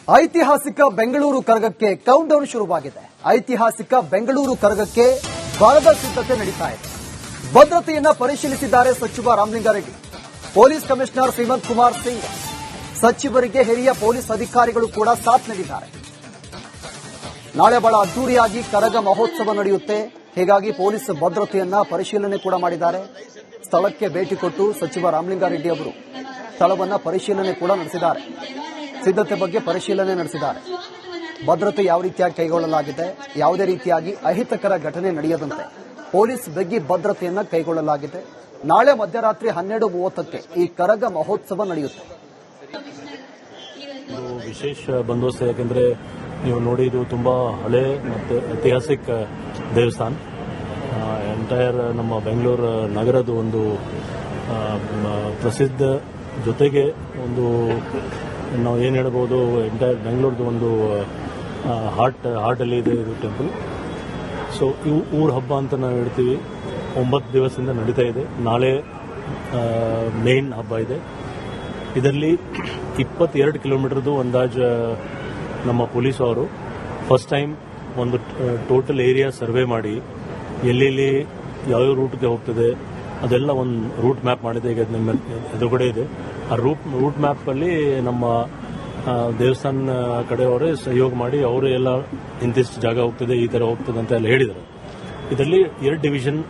ಐತಿಹಾಸಿಕ Bengaluru ಕರಗಕ್ಕೆ count down ಶುರುವಾಗಿದೆ. ಐತಿಹಾಸಿಕ ಬೆಂಗಳೂರು ಕರಗಕ್ಕೆ ಬರದ ಸಿದ್ಧತೆ ನಡೀತಾ ಇದೆ. ಭದ್ರತೆಯನ್ನ ಪರಿಶೀಲಿಸಿದ್ದಾರೆ ಸಚಿವ ರಾಮಲಿಂಗಾರೆಡ್ಡಿ. ಪೊಲೀಸ್ ಕಮಿಷನರ್ ಶ್ರೀಮಂತ್ ಕುಮಾರ್ ಸಿಂಗ್ ಸಚಿವರಿಗೆ ಹಿರಿಯ ಪೊಲೀಸ್ ಅಧಿಕಾರಿಗಳು ಕೂಡ ಸಾಥ್ ನೀಡಿದ್ದಾರೆ. ನಾಳೆ ಬಹಳ ಅದ್ದೂರಿಯಾಗಿ ಕರಗ ಮಹೋತ್ಸವ ನಡೆಯುತ್ತೆ. ಹೀಗಾಗಿ ಪೊಲೀಸ್ ಭದ್ರತೆಯನ್ನ ಪರಿಶೀಲನೆ ಕೂಡ ಮಾಡಿದ್ದಾರೆ. ಸ್ಥಳಕ್ಕೆ ಭೇಟಿ ಕೊಟ್ಟು ಸಚಿವ ರಾಮಲಿಂಗಾರೆಡ್ಡಿ ಅವರು ಸ್ಥಳವನ್ನ ಪರಿಶೀಲನೆ ಕೂಡ ನಡೆಸಿದ್ದಾರೆ. ಸಿದ್ಧತೆ ಬಗ್ಗೆ ಪರಿಶೀಲನೆ ನಡೆಸಿದ್ದಾರೆ. ಭದ್ರತೆ ಯಾವ ರೀತಿಯಾಗಿ ಕೈಗೊಳ್ಳಲಾಗಿದೆ, ಯಾವುದೇ ರೀತಿಯಾಗಿ ಅಹಿತಕರ ಘಟನೆ ನಡೆಯದಂತೆ ಪೊಲೀಸ್ ಬಿಗಿ ಭದ್ರತೆಯನ್ನ ಕೈಗೊಳ್ಳಲಾಗಿದೆ. ನಾಳೆ ಮಧ್ಯರಾತ್ರಿ 12:30ಕ್ಕೆ ಈ ಕರಗ ಮಹೋತ್ಸವ ನಡೆಯುತ್ತೆ. ವಿಶೇಷ ಬಂದೋಬಸ್ತ್, ಯಾಕೆಂದ್ರೆ ನೀವು ನೋಡಿ ಇದು ತುಂಬಾ ಹಳೆ ಮತ್ತು ಐತಿಹಾಸಿಕ ದೇವಸ್ಥಾನ. ಎಂಟೈರ್ ನಮ್ಮ ಬೆಂಗಳೂರು ನಗರದ ಒಂದು ಪ್ರಸಿದ್ಧ ಜೊತೆಗೆ ಒಂದು ನಾವು ಏನು ಹೇಳ್ಬೋದು, ಎಂಟೈರ್ ಬೆಂಗಳೂರದು ಒಂದು ಹಾರ್ಟ್ ಅಲ್ಲಿ ಇದೆ ಇದು ಟೆಂಪಲ್. ಸೊ ಇವು ಊರ ಹಬ್ಬ ಅಂತ ನಾವು ಹೇಳ್ತೀವಿ. 9 ದಿವಸದಿಂದ ನಡೀತಾ ಇದೆ. ನಾಳೆ ಮೇನ್ ಹಬ್ಬ ಇದೆ. ಇದರಲ್ಲಿ 22 ಕಿಲೋಮೀಟರ್ದು ಅಂದಾಜು ನಮ್ಮ ಪೊಲೀಸ್ ಅವರು ಫಸ್ಟ್ ಟೈಮ್ ಒಂದು ಟೋಟಲ್ ಏರಿಯಾ ಸರ್ವೆ ಮಾಡಿ ಎಲ್ಲೆಲ್ಲಿ ಯಾವ್ಯಾವ ರೂಟ್ಗೆ ಹೋಗ್ತದೆ ಅದೆಲ್ಲ ಒಂದು ರೂಟ್ ಮ್ಯಾಪ್ ಮಾಡಿದೆ. ಈಗ ನಿಮ್ಮ ಎದುರುಗಡೆ ಇದೆ. ಆ ರೂಟ್ ಮ್ಯಾಪ್ ಅಲ್ಲಿ ನಮ್ಮ ದೇವಸ್ಥಾನ ಕಡೆಯವರೇ ಸಹಯೋಗ ಮಾಡಿ ಅವರು ಎಲ್ಲ ಇಂತಿಷ್ಟು ಜಾಗ ಹೋಗ್ತದೆ, ಈ ತರ ಹೋಗ್ತದೆ ಅಂತ ಎಲ್ಲ ಹೇಳಿದ್ದಾರೆ. ಇದರಲ್ಲಿ 2 ಡಿವಿಷನ್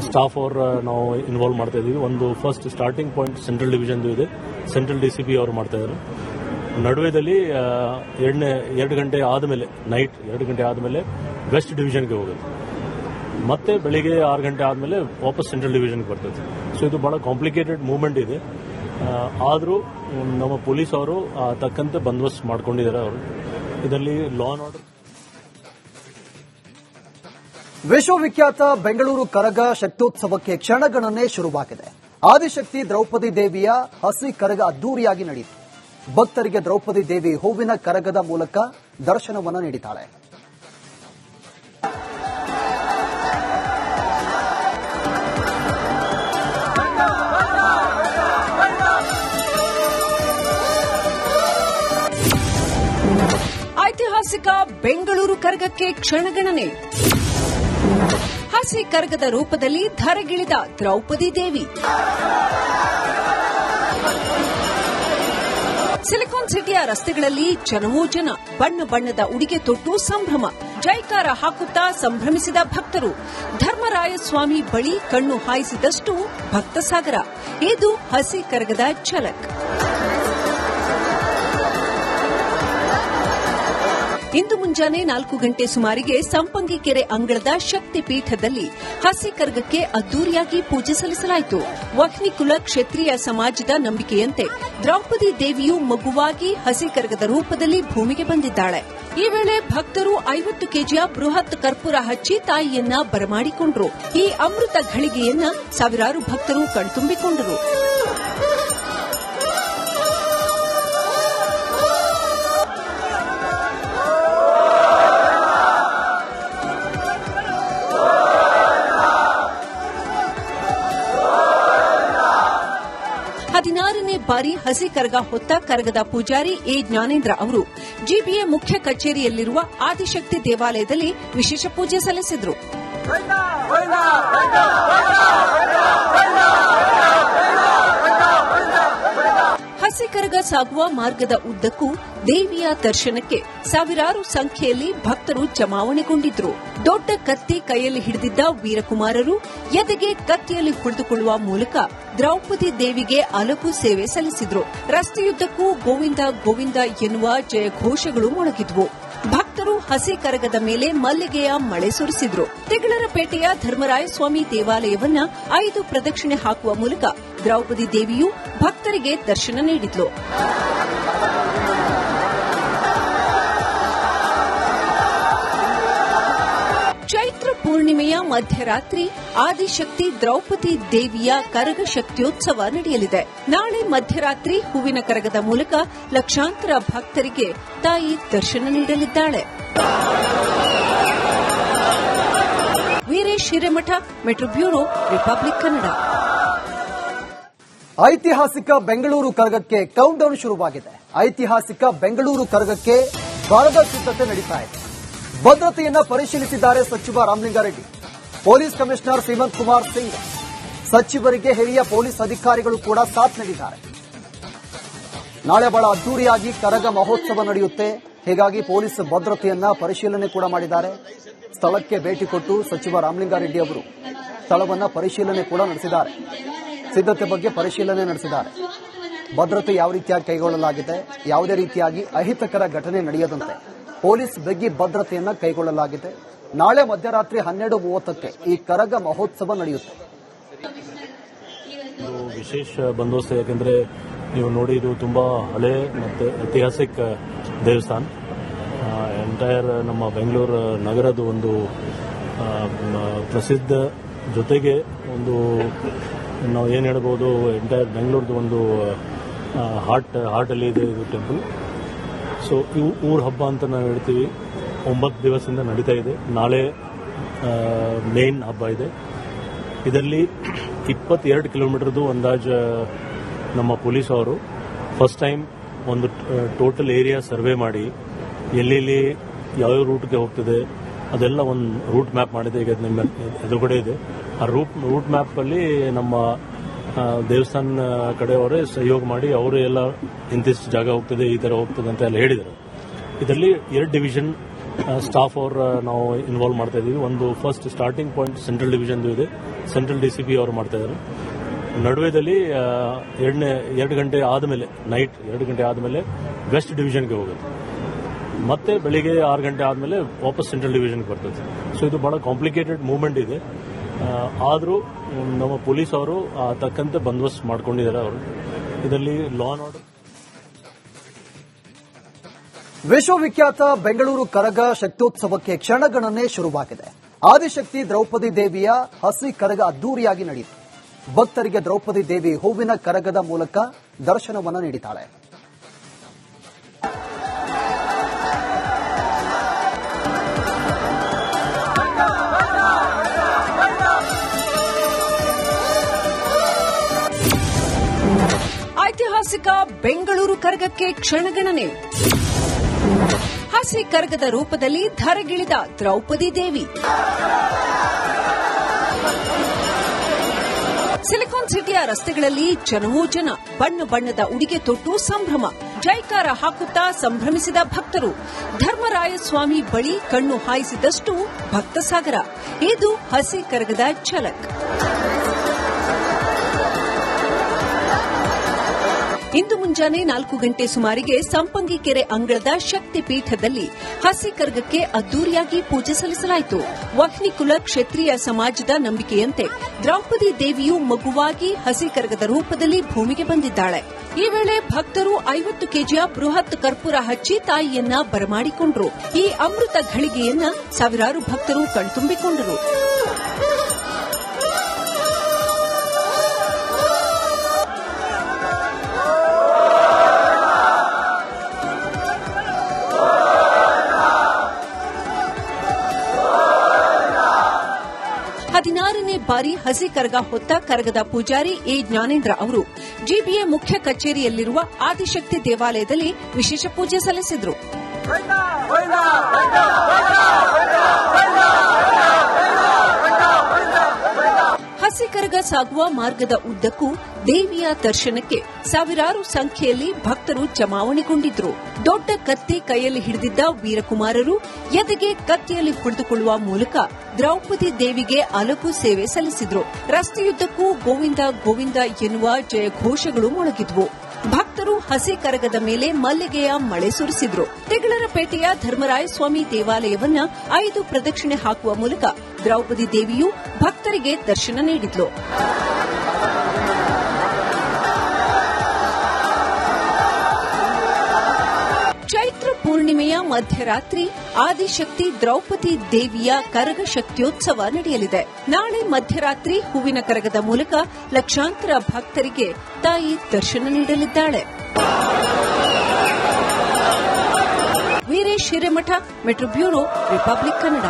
ಸ್ಟಾಫ್ ಅವರು ನಾವು ಇನ್ವಾಲ್ವ್ ಮಾಡ್ತಾ ಇದೀವಿ. ಒಂದು first starting point central division ಇದೆ, ಸೆಂಟ್ರಲ್ DCP ಅವರು ಮಾಡ್ತಾ ಇದ್ದಾರೆ. ನಡುವೆದಲ್ಲಿ 2 ಗಂಟೆ ಆದಮೇಲೆ, ನೈಟ್ 2 ಗಂಟೆ ಆದಮೇಲೆ ವೆಸ್ಟ್ ಡಿವಿಷನ್ಗೆ ಹೋಗುತ್ತೆ. ಮತ್ತೆ ಬೆಳಿಗ್ಗೆ 6 ಗಂಟೆ ಆದಮೇಲೆ ವಾಪಸ್ ಸೆಂಟ್ರಲ್ ಡಿವಿಷನ್ಗೆ ಬರ್ತದೆ. ಸೊ ಇದು ಬಹಳ ಕಾಂಪ್ಲಿಕೇಟೆಡ್ ಮೂವ್ಮೆಂಟ್ ಇದೆ. ಆದರೂ ನಮ್ಮ ಪೊಲೀಸ್ ಅವರು ತಕ್ಕಂತೆ ಬಂದೋಬಸ್ತ್ ಮಾಡ್ಕೊಂಡಿದ್ದಾರೆ. ಅವರು ಇದರಲ್ಲಿ ಲಾ ಅಂಡ್ ಆರ್ಡರ್. ವಿಶ್ವವಿಖ್ಯಾತ ಬೆಂಗಳೂರು ಕರಗ ಶಕ್ತ್ಯೋತ್ಸವಕ್ಕೆ ಕ್ಷಣಗಣನೆ ಶುರುವಾಗಿದೆ. ಆದಿಶಕ್ತಿ ದ್ರೌಪದಿ ದೇವಿಯ ಹಸಿ ಕರಗ ಅದ್ದೂರಿಯಾಗಿ ನಡೆಯಿತು. ಭಕ್ತರಿಗೆ ದ್ರೌಪದಿ ದೇವಿ ಹೂವಿನ ಕರಗದ ಮೂಲಕ ದರ್ಶನವನ್ನು ನೀಡಿದ್ದಾಳೆ. ಐತಿಹಾಸಿಕ ಬೆಂಗಳೂರು ಕರಗಕ್ಕೆ ಕ್ಷಣಗಣನೆ. ಹಸಿ ಕರಗದ ರೂಪದಲ್ಲಿ ಧರೆಗಿಳಿದ ದ್ರೌಪದಿ ದೇವಿ. ಸಿಲಿಕಾನ್ ಸಿಟಿಯ ರಸ್ತೆಗಳಲ್ಲಿ ಜನವೋ ಜನ, ಬಣ್ಣ ಬಣ್ಣದ ಉಡುಗೆ ತೊಟ್ಟು ಸಂಭ್ರಮ, ಜೈಕಾರ ಹಾಕುತ್ತಾ ಸಂಭ್ರಮಿಸಿದ ಭಕ್ತರು. ಧರ್ಮರಾಯಸ್ವಾಮಿ ಬಳಿ ಕಣ್ಣು ಹಾಯಿಸಿದಷ್ಟು ಭಕ್ತ ಸಾಗರ. ಇದು ಹಸಿ ಕರಗದ ಝಲಕ್. ಇಂದು ಮುಂಜಾನೆ 4 ಗಂಟೆ ಸುಮಾರಿಗೆ ಸಂಪಂಗಿ ಕೆರೆ ಅಂಗಳದ ಶಕ್ತಿ ಪೀಠದಲ್ಲಿ ಹಸಿ ಕರಗಕ್ಕೆ ಅದ್ದೂರಿಯಾಗಿ ಪೂಜೆ ಸಲ್ಲಿಸಲಾಯಿತು. ವಹ್ನಿಕುಲ ಕ್ಷತ್ರಿಯ ಸಮಾಜದ ನಂಬಿಕೆಯಂತೆ ದ್ರೌಪದಿ ದೇವಿಯು ಮಗುವಾಗಿ ಹಸಿ ಕರಗದ ರೂಪದಲ್ಲಿ ಭೂಮಿಗೆ ಬಂದಿದ್ದಾಳೆ. ಈ ವೇಳೆ ಭಕ್ತರು 50 ಕೆಜಿಯ ಬೃಹತ್ ಕರ್ಪೂರ ಹಚ್ಚಿ ತಾಯಿಯನ್ನ ಬರಮಾಡಿಕೊಂಡರು. ಈ ಅಮೃತ ಘಳಿಗೆಯನ್ನ ಸಾವಿರಾರು ಭಕ್ತರು ಕಣ್ತುಂಬಿಕೊಂಡರು. ಬಾರಿ ಹಸಿ ಕರಗ ಹೊತ್ತ ಕರಗದ ಪೂಜಾರಿ ಎ ಜ್ಞಾನೇಂದ್ರ ಅವರು ಜಿಬಿಎ ಮುಖ್ಯ ಕಚೇರಿಯಲ್ಲಿರುವ ಆದಿಶಕ್ತಿ ದೇವಾಲಯದಲ್ಲಿ ವಿಶೇಷ ಪೂಜೆ ಸಲ್ಲಿಸಿದರು. ಹಸಿ ಕರಗ ಸಾಗುವ ಮಾರ್ಗದ ಉದ್ದಕ್ಕೂ ದೇವಿಯ ದರ್ಶನಕ್ಕೆ ಸಾವಿರಾರು ಸಂಖ್ಯೆಯಲ್ಲಿ ಭಕ್ತರು ಜಮಾವಣೆಗೊಂಡಿದ್ರು. ದೊಡ್ಡ ಕತ್ತಿ ಕೈಯಲ್ಲಿ ಹಿಡಿದಿದ್ದ ವೀರಕುಮಾರರು ಎದೆಗೆ ಕತ್ತಿಯಲ್ಲಿ ಕುಳಿತುಕೊಳ್ಳುವ ಮೂಲಕ ದ್ರೌಪದಿ ದೇವಿಗೆ ಅಲಗು ಸೇವೆ ಸಲ್ಲಿಸಿದ್ರು. ರಸ್ತೆಯುದ್ದಕ್ಕೂ ಗೋವಿಂದ ಗೋವಿಂದ ಎನ್ನುವ ಜಯಘೋಷಗಳು ಮೊಳಗಿದ್ವು. ಭಕ್ತರು ಹಸಿ ಕರಗದ ಮೇಲೆ ಮಲ್ಲಿಗೆಯ ಮಳೆ ಸುರಿಸಿದ್ರು. ತಿಗಳರಪೇಟೆಯ ಧರ್ಮರಾಯಸ್ವಾಮಿ ದೇವಾಲಯವನ್ನ 5 ಪ್ರದಕ್ಷಿಣೆ ಹಾಕುವ ಮೂಲಕ ದ್ರೌಪದಿ ದೇವಿಯು ಭಕ್ತರಿಗೆ ದರ್ಶನ ನೀಡಿದ್ಲು. ಚೈತ್ರ ಪೂರ್ಣಿಮೆಯ ಮಧ್ಯರಾತ್ರಿ ಆದಿಶಕ್ತಿ ದ್ರೌಪದಿ ದೇವಿಯ ಕರಗ ಶಕ್ತ್ಯೋತ್ಸವ ನಡೆಯಲಿದೆ. ನಾಳೆ ಮಧ್ಯರಾತ್ರಿ ಹೂವಿನ ಕರಗದ ಮೂಲಕ ಲಕ್ಷಾಂತರ ಭಕ್ತರಿಗೆ ತಾಯಿ ದರ್ಶನ ನೀಡಲಿದ್ದಾಳೆ. Veeresh Hiremath, metro bureau, Republic Kannada. ಐತಿಹಾಸಿಕ ಬೆಂಗಳೂರು ಕರಗಕ್ಕೆ ಕೌಂಟ್ ಡೌನ್ ಶುರುವಾಗಿದೆ. ಐತಿಹಾಸಿಕ ಬೆಂಗಳೂರು ಕರಗಕ್ಕೆ ಬರದ ಸಿದ್ಧತೆ ನಡೀತಾ ಇದೆ. ಭದ್ರತೆಯನ್ನ ಪರಿಶೀಲಿಸಿದ್ದಾರೆ ಸಚಿವ ರಾಮಲಿಂಗಾರೆಡ್ಡಿ. ಪೊಲೀಸ್ ಕಮಿಷನರ್ ಸೀಮಂತ್ ಕುಮಾರ್ ಸಿಂಗ್ ಸಚಿವರಿಗೆ ಹಿರಿಯ ಪೊಲೀಸ್ ಅಧಿಕಾರಿಗಳು ಕೂಡ ಸಾಥ್ ನೀಡಿದ್ದಾರೆ. ನಾಳೆ ಬಹಳ ಅದ್ದೂರಿಯಾಗಿ ಕರಗ ಮಹೋತ್ಸವ ನಡೆಯುತ್ತೆ. ಹೀಗಾಗಿ ಪೊಲೀಸ್ ಭದ್ರತೆಯನ್ನ ಪರಿಶೀಲನೆ ಕೂಡ ಮಾಡಿದ್ದಾರೆ. ಸ್ಥಳಕ್ಕೆ ಭೇಟಿ ಕೊಟ್ಟು ಸಚಿವ ರಾಮಲಿಂಗಾರೆಡ್ಡಿ ಅವರು ಸ್ಥಳವನ್ನ ಪರಿಶೀಲನೆ ಕೂಡ ನಡೆಸಿದ್ದಾರೆ. ಸಿದ್ಧತೆ ಬಗ್ಗೆ ಪರಿಶೀಲನೆ ನಡೆಸಿದ್ದಾರೆ. ಭದ್ರತೆ ಯಾವ ರೀತಿಯಾಗಿ ಕೈಗೊಳ್ಳಲಾಗಿದೆ, ಯಾವುದೇ ರೀತಿಯಾಗಿ ಅಹಿತಕರ ಘಟನೆ ನಡೆಯದಂತೆ ಪೊಲೀಸ್ ಬಿಗಿ ಭದ್ರತೆಯನ್ನ ಕೈಗೊಳ್ಳಲಾಗಿದೆ. ನಾಳೆ ಮಧ್ಯರಾತ್ರಿ 12:30ಕ್ಕೆ ಈ ಕರಗ ಮಹೋತ್ಸವ ನಡೆಯುತ್ತೆ. ವಿಶೇಷ ಬಂದೋಬಸ್ತ್, ಯಾಕೆಂದ್ರೆ ನೀವು ನೋಡಿ ಇದು ತುಂಬಾ ಹಳೆ ಮತ್ತು ಐತಿಹಾಸಿಕ ದೇವಸ್ಥಾನ. ಎಂಟೈರ್ ನಮ್ಮ ಬೆಂಗಳೂರು ನಗರದ ಒಂದು ಪ್ರಸಿದ್ಧ, ಜೊತೆಗೆ ಒಂದು ನಾವು ಏನು ಹೇಳ್ಬೋದು, ಎಂಟೈರ್ ಬೆಂಗಳೂರದು ಒಂದು ಹಾರ್ಟ್ ಅಲ್ಲಿ ಇದೆ ಇದು ಟೆಂಪಲ್. ಸೊ ಇವು ಊರ ಹಬ್ಬ ಅಂತ ನಾವು ಹೇಳ್ತೀವಿ. 9 ದಿವಸದಿಂದ ನಡೀತಾ ಇದೆ. ನಾಳೆ ಮೇನ್ ಹಬ್ಬ ಇದೆ. ಇದರಲ್ಲಿ 22 ಕಿಲೋಮೀಟರ್ದು ಅಂದಾಜು ನಮ್ಮ ಪೊಲೀಸ್ ಅವರು ಫಸ್ಟ್ ಟೈಮ್ ಒಂದು ಟೋಟಲ್ ಏರಿಯಾ ಸರ್ವೆ ಮಾಡಿ ಎಲ್ಲೆಲ್ಲಿ ಯಾವ್ಯಾವ ರೂಟ್ಗೆ ಹೋಗ್ತದೆ ಅದೆಲ್ಲ ಒಂದು ರೂಟ್ ಮ್ಯಾಪ್ ಮಾಡಿದೆ. ಈಗ ನಿಮ್ಮ ಎದುರುಗಡೆ ಇದೆ. ಆ ರೂಟ್ ಮ್ಯಾಪ್ ಅಲ್ಲಿ ನಮ್ಮ ದೇವಸ್ಥಾನ ಕಡೆಯವರೇ ಸಹಯೋಗ ಮಾಡಿ ಅವರು ಎಲ್ಲ ಇಂತಿಷ್ಟು ಜಾಗ ಹೋಗ್ತದೆ, ಈ ತರ ಹೋಗ್ತದೆ ಅಂತ ಎಲ್ಲ ಹೇಳಿದರು. ಇದರಲ್ಲಿ 2 ಡಿವಿಷನ್ ಸ್ಟಾಫ್ ಅವರು ನಾವು ಇನ್ವಾಲ್ವ್ ಮಾಡ್ತಾ ಇದೀವಿ. ಒಂದು first starting point central division ಇದೆ, ಸೆಂಟ್ರಲ್ DCP ಅವರು ಮಾಡ್ತಾ ಇದ್ದಾರೆ. ನಡುವೆದಲ್ಲಿ 2 ಗಂಟೆ ಆದಮೇಲೆ, ನೈಟ್ 2 ಗಂಟೆ ಆದಮೇಲೆ ವೆಸ್ಟ್ ಡಿವಿಷನ್ಗೆ ಹೋಗುತ್ತೆ. ಮತ್ತೆ ಬೆಳಿಗ್ಗೆ 6 ಗಂಟೆ ಆದಮೇಲೆ ವಾಪಸ್ ಸೆಂಟ್ರಲ್ ಡಿವಿಷನ್ಗೆ ಬರ್ತದೆ. ಸೊ ಇದು ಬಹಳ ಕಾಂಪ್ಲಿಕೇಟೆಡ್ ಮೂವ್ಮೆಂಟ್ ಇದೆ. ಆದರೂ ನಮ್ಮ ಪೊಲೀಸ್ ಅವರು ತಕ್ಕಂತೆ ಬಂದೋಬಸ್ತ್ ಮಾಡ್ಕೊಂಡಿದ್ದಾರೆ. ಅವರು ಇದರಲ್ಲಿ ಲಾ ಅಂಡ್ ಆರ್ಡರ್. ವಿಶ್ವವಿಖ್ಯಾತ ಬೆಂಗಳೂರು ಕರಗ ಶಕ್ತ್ಯೋತ್ಸವಕ್ಕೆ ಕ್ಷಣಗಣನೆ ಶುರುವಾಗಿದೆ. ಆದಿಶಕ್ತಿ ದ್ರೌಪದಿ ದೇವಿಯ ಹಸಿ ಕರಗ ಅದ್ದೂರಿಯಾಗಿ ನಡೆಯಿತು. ಭಕ್ತರಿಗೆ ದ್ರೌಪದಿ ದೇವಿ ಹೂವಿನ ಕರಗದ ಮೂಲಕ ದರ್ಶನವನ್ನು ನೀಡಿದ್ದಾಳೆ. ಐತಿಹಾಸಿಕ ಬೆಂಗಳೂರು ಕರಗಕ್ಕೆ ಕ್ಷಣಗಣನೆ. ಹಸಿ ಕರಗದ ರೂಪದಲ್ಲಿ ಧರೆಗಿಳಿದ ದ್ರೌಪದಿ ದೇವಿ. ಸಿಲಿಕಾನ್ ಸಿಟಿಯ ರಸ್ತೆಗಳಲ್ಲಿ ಜನವೋ ಜನ, ಬಣ್ಣ ಬಣ್ಣದ ಉಡುಗೆ ತೊಟ್ಟು ಸಂಭ್ರಮ, ಜೈಕಾರ ಹಾಕುತ್ತಾ ಸಂಭ್ರಮಿಸಿದ ಭಕ್ತರು. ಧರ್ಮರಾಯಸ್ವಾಮಿ ಬಳಿ ಕಣ್ಣು ಹಾಯಿಸಿದಷ್ಟು ಭಕ್ತ ಸಾಗರ. ಇದು ಹಸಿ ಕರಗದ ಝಲಕ್. ಇಂದು ಮುಂಜಾನೆ 4 ಗಂಟೆ ಸುಮಾರಿಗೆ ಸಂಪಂಗಿ ಕೆರೆ ಅಂಗಳದ ಶಕ್ತಿ ಪೀಠದಲ್ಲಿ ಹಸಿ ಕರಗಕ್ಕೆ ಅದ್ದೂರಿಯಾಗಿ ಪೂಜೆ ಸಲ್ಲಿಸಲಾಯಿತು. ವಹ್ನಿಕುಲ ಕ್ಷತ್ರಿಯ ಸಮಾಜದ ನಂಬಿಕೆಯಂತೆ ದ್ರೌಪದಿ ದೇವಿಯು ಮಗುವಾಗಿ ಹಸಿ ಕರಗದ ರೂಪದಲ್ಲಿ ಭೂಮಿಗೆ ಬಂದಿದ್ದಾಳೆ. ಈ ವೇಳೆ ಭಕ್ತರು 50 ಕೆಜಿಯ ಬೃಹತ್ ಕರ್ಪೂರ ಹಚ್ಚಿ ತಾಯಿಯನ್ನ ಬರಮಾಡಿಕೊಂಡರು. ಈ ಅಮೃತ ಘಳಿಗೆಯನ್ನ ಸಾವಿರಾರು ಭಕ್ತರು ಕಣ್ತುಂಬಿಕೊಂಡರು. ಬಾರಿ ಹಸಿ ಕರಗ ಹೊತ್ತ ಕರಗದ ಪೂಜಾರಿ ಎ ಜ್ಞಾನೇಂದ್ರ ಅವರು ಜಿಬಿಎ ಮುಖ್ಯ ಕಚೇರಿಯಲ್ಲಿರುವ ಆದಿಶಕ್ತಿ ದೇವಾಲಯದಲ್ಲಿ ವಿಶೇಷ ಪೂಜೆ ಸಲ್ಲಿಸಿದರು. ಹಸಿ ಕರಗ ಸಾಗುವ ಮಾರ್ಗದ ಉದ್ದಕ್ಕೂ ದೇವಿಯ ದರ್ಶನಕ್ಕೆ ಸಾವಿರಾರು ಸಂಖ್ಯೆಯಲ್ಲಿ ಭಕ್ತರು ಜಮಾವಣೆಗೊಂಡಿದ್ರು. ದೊಡ್ಡ ಕತ್ತಿ ಕೈಯಲ್ಲಿ ಹಿಡಿದಿದ್ದ ವೀರಕುಮಾರರು ಎದೆಗೆ ಕತ್ತಿಯಲ್ಲಿ ಹೊಡೆದುಕೊಳ್ಳುವ ಮೂಲಕ ದ್ರೌಪದಿ ದೇವಿಗೆ ಅಲಗು ಸೇವೆ ಸಲ್ಲಿಸಿದ್ರು. ರಸ್ತೆಯುದ್ದಕ್ಕೂ ಗೋವಿಂದ ಗೋವಿಂದ ಎನ್ನುವ ಜಯಘೋಷಗಳು ಮೊಳಗಿದ್ವು. ಭಕ್ತರು ಹಸಿ ಕರಗದ ಮೇಲೆ ಮಲ್ಲಿಗೆಯ ಮಳೆ ಸುರಿಸಿದ್ರು. ತೆಗಳರಪೇಟೆಯ ಧರ್ಮರಾಯಸ್ವಾಮಿ ದೇವಾಲಯವನ್ನ 5 ಪ್ರದಕ್ಷಿಣೆ ಹಾಕುವ ಮೂಲಕ ದ್ರೌಪದಿ ದೇವಿಯು ಭಕ್ತರಿಗೆ ದರ್ಶನ ನೀಡಿದ್ಲು. ಚೈತ್ರ ಪೂರ್ಣಿಮೆಯ ಮಧ್ಯರಾತ್ರಿ ಆದಿಶಕ್ತಿ ದ್ರೌಪದಿ ದೇವಿಯ ಕರಗ ಶಕ್ತ್ಯೋತ್ಸವ ನಡೆಯಲಿದೆ. ನಾಳೆ ಮಧ್ಯರಾತ್ರಿ ಹೂವಿನ ಕರಗದ ಮೂಲಕ ಲಕ್ಷಾಂತರ ಭಕ್ತರಿಗೆ ತಾಯಿ ದರ್ಶನ ನೀಡಲಿದ್ದಾಳೆ. Veeresh Hiremath, metro bureau, Republic Kannada.